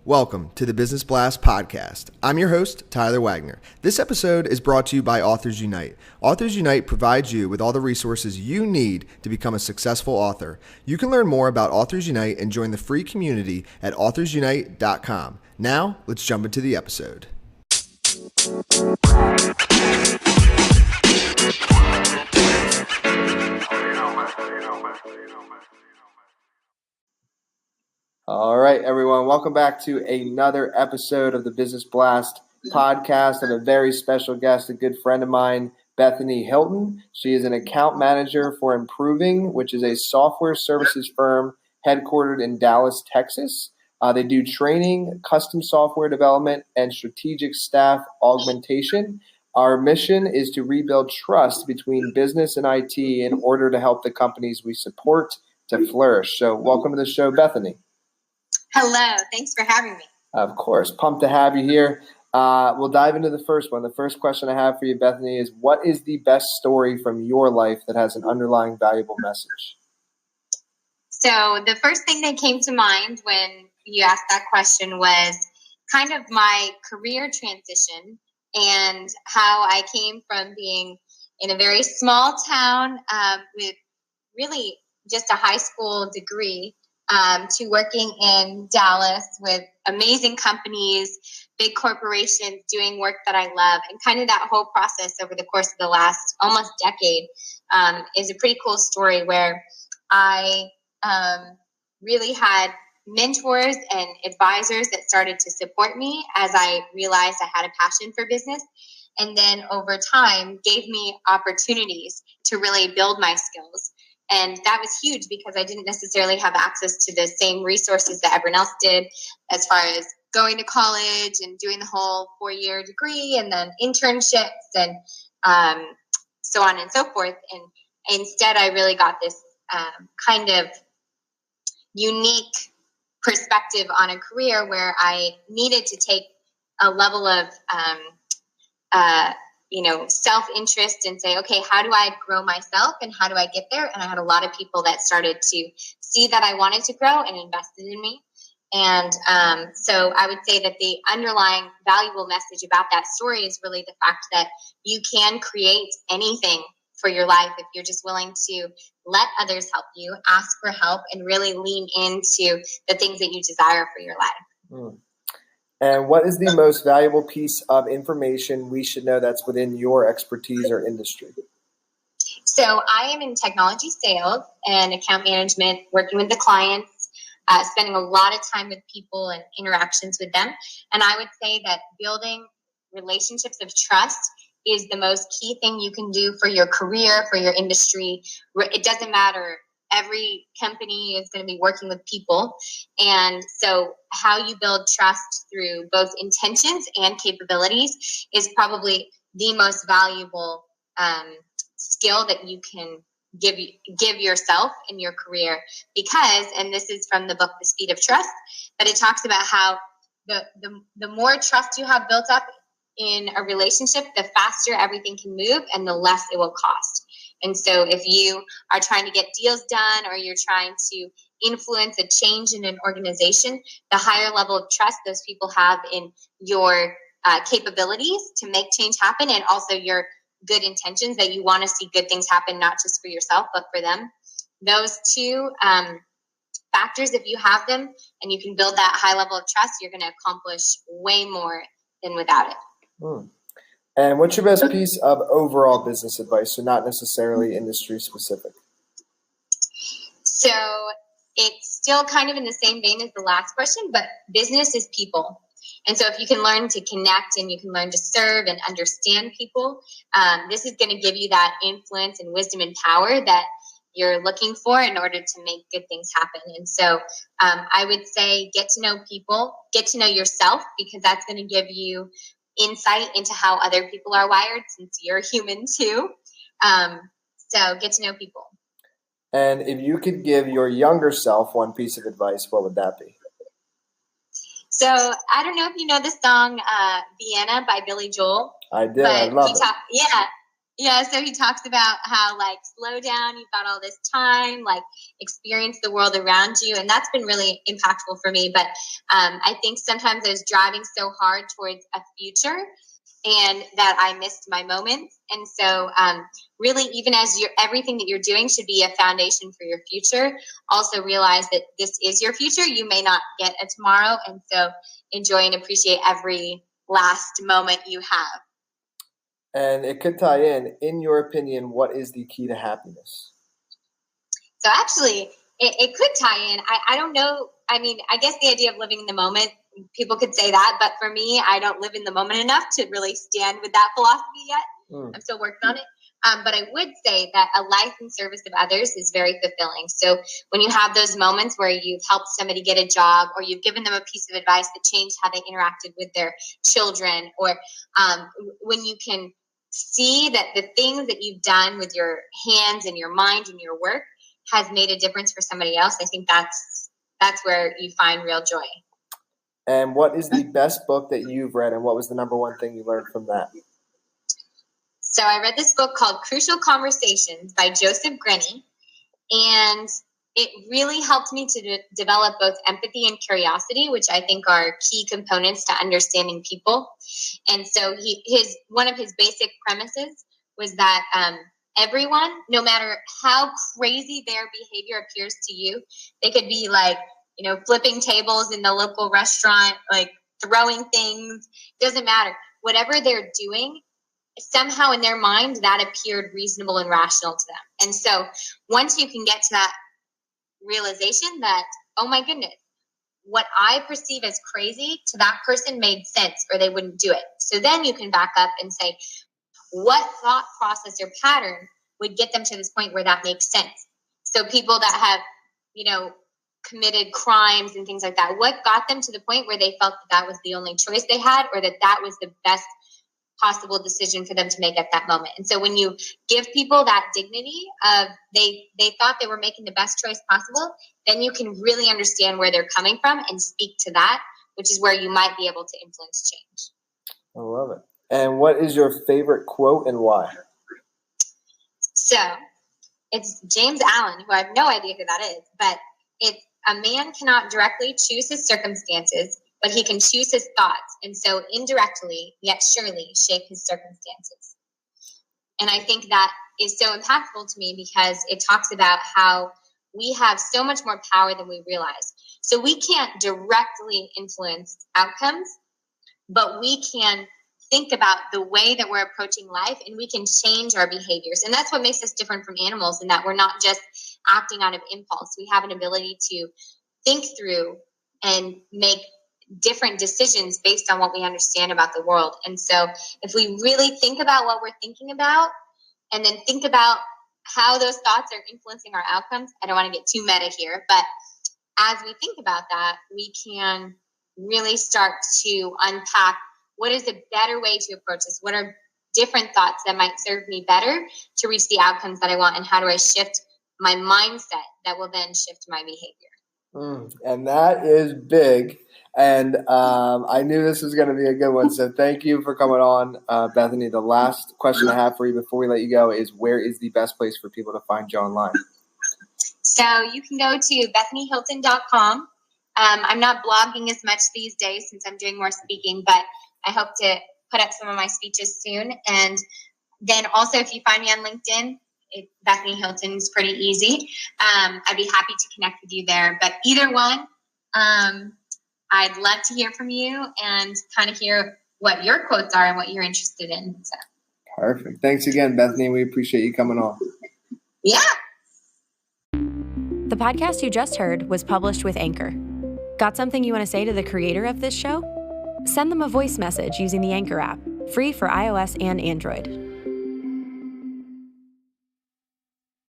Welcome to the Business Blast podcast. I'm your host, Tyler Wagner. This episode is brought to you by Authors Unite. Authors Unite provides you with all the resources you need to become a successful author. You can learn more about Authors Unite and join the free community at authorsunite.com. Now, let's jump into the episode. All right, everyone. Welcome back to another episode of the Business Blast podcast. I have a very special guest, a good friend of mine, Bethany Hilton. She is an account manager for Improving, which is a software services firm headquartered in Dallas, Texas. They do training, custom software development, and strategic staff augmentation. Our mission is to rebuild trust between business and IT in order to help the companies we support to flourish. So welcome to the show, Bethany. Hello. Thanks for having me. Of course. Pumped to have you here. We'll dive into the first one. The first question I have for you, Bethany, is what is the best story from your life that has an underlying valuable message? So the first thing that came to mind when you asked that question was kind of my career transition and how I came from being in a very small town with really just a high school degree to working in Dallas with amazing companies, big corporations, doing work that I love. And kind of that whole process over the course of the last almost decade is a pretty cool story where I really had mentors and advisors that started to support me as I realized I had a passion for business. And then over time gave me opportunities to really build my skills. And that was huge because I didn't necessarily have access to the same resources that everyone else did as far as going to college and doing the whole 4-year degree and then internships and so on and so forth. And instead, I really got this kind of unique perspective on a career where I needed to take a level of self-interest and say, okay, how do I grow myself and how do I get there? And I had a lot of people that started to see that I wanted to grow and invested in me. And so I would say that the underlying valuable message about that story is really the fact that you can create anything for your life if you're just willing to let others help you, ask for help, and really lean into the things that you desire for your life. And what is the most valuable piece of information we should know that's within your expertise or industry? So I am in technology sales and account management, working with the clients, spending a lot of time with people and interactions with them. And I would say that building relationships of trust is the most key thing you can do for your career, for your industry. It doesn't matter. Every company is going to be working with people. And so how you build trust through both intentions and capabilities is probably the most valuable skill that you can give yourself in your career. Because, and this is from the book, The Speed of Trust, but it talks about how the more trust you have built up in a relationship, the faster everything can move and the less it will cost. And so if you are trying to get deals done or you're trying to influence a change in an organization, the higher level of trust those people have in your capabilities to make change happen and also your good intentions that you want to see good things happen, not just for yourself, but for them. Those two factors, if you have them and you can build that high level of trust, you're going to accomplish way more than without it. And what's your best piece of overall business advice, so not necessarily industry specific? So it's still kind of in the same vein as the last question, but business is people. And so if you can learn to connect and you can learn to serve and understand people, this is going to give you that influence and wisdom and power that you're looking for in order to make good things happen. And so I would say get to know people, get to know yourself, because that's going to give you insight into how other people are wired since you're human too. So get to know people. And if you could give your younger self one piece of advice, what would that be? So I don't know if you know the song Vienna by Billy Joel. I do. I love it. Yeah, so he talks about how, like, slow down, you've got all this time, like, experience the world around you. And that's been really impactful for me. But I think sometimes I was driving so hard towards a future and that I missed my moments. And so really, even as everything that you're doing should be a foundation for your future, also realize that this is your future. You may not get a tomorrow. And so enjoy and appreciate every last moment you have. And it could tie in your opinion, what is the key to happiness? So actually, it could tie in. I don't know. I mean, I guess the idea of living in the moment, people could say that. But for me, I don't live in the moment enough to really stand with that philosophy yet. I'm still working on it. But I would say that a life in service of others is very fulfilling. So when you have those moments where you've helped somebody get a job, or you've given them a piece of advice that changed how they interacted with their children, or when you can see that the things that you've done with your hands and your mind and your work has made a difference for somebody else, I think that's where you find real joy. And what is the best book that you've read, and what was the number one thing you learned from that? So I read this book called Crucial Conversations by Joseph Grenny, and it really helped me to develop both empathy and curiosity, which I think are key components to understanding people. And so one of his basic premises was that everyone, no matter how crazy their behavior appears to you, they could be like, flipping tables in the local restaurant, like throwing things, doesn't matter. Whatever they're doing, somehow in their mind, that appeared reasonable and rational to them. And so once you can get to that realization that, oh my goodness, what I perceive as crazy to that person made sense, or they wouldn't do it. So then you can back up and say, what thought process or pattern would get them to this point where that makes sense? So people that have, committed crimes and things like that, what got them to the point where they felt that was the only choice they had, or that was the best possible decision for them to make at that moment? And so when you give people that dignity of they thought they were making the best choice possible, then you can really understand where they're coming from and speak to that, which is where you might be able to influence change. I love it. And what is your favorite quote and why? So it's James Allen, who I have no idea who that is, but it's, a man cannot directly choose his circumstances, but he can choose his thoughts, and so indirectly, yet surely, shape his circumstances. And I think that is so impactful to me because it talks about how we have so much more power than we realize. So we can't directly influence outcomes, but we can think about the way that we're approaching life, and we can change our behaviors. And that's what makes us different from animals, in that we're not just acting out of impulse. We have an ability to think through and make different decisions based on what we understand about the world. And so if we really think about what we're thinking about, and then think about how those thoughts are influencing our outcomes, I don't want to get too meta here, but as we think about that, we can really start to unpack what is a better way to approach this? What are different thoughts that might serve me better to reach the outcomes that I want? And how do I shift my mindset that will then shift my behavior? And that is big. And I knew this was going to be a good one. So thank you for coming on, Bethany. The last question I have for you before we let you go is, where is the best place for people to find you online? So you can go to BethanyHilton.com. I'm not blogging as much these days since I'm doing more speaking, but I hope to put up some of my speeches soon. And then also, if you find me on LinkedIn, Bethany Hilton is pretty easy. I'd be happy to connect with you there. But either one, I'd love to hear from you and kind of hear what your quotes are and what you're interested in. So. Perfect. Thanks again, Bethany. We appreciate you coming on. Yeah. The podcast you just heard was published with Anchor. Got something you want to say to the creator of this show? Send them a voice message using the Anchor app, free for iOS and Android.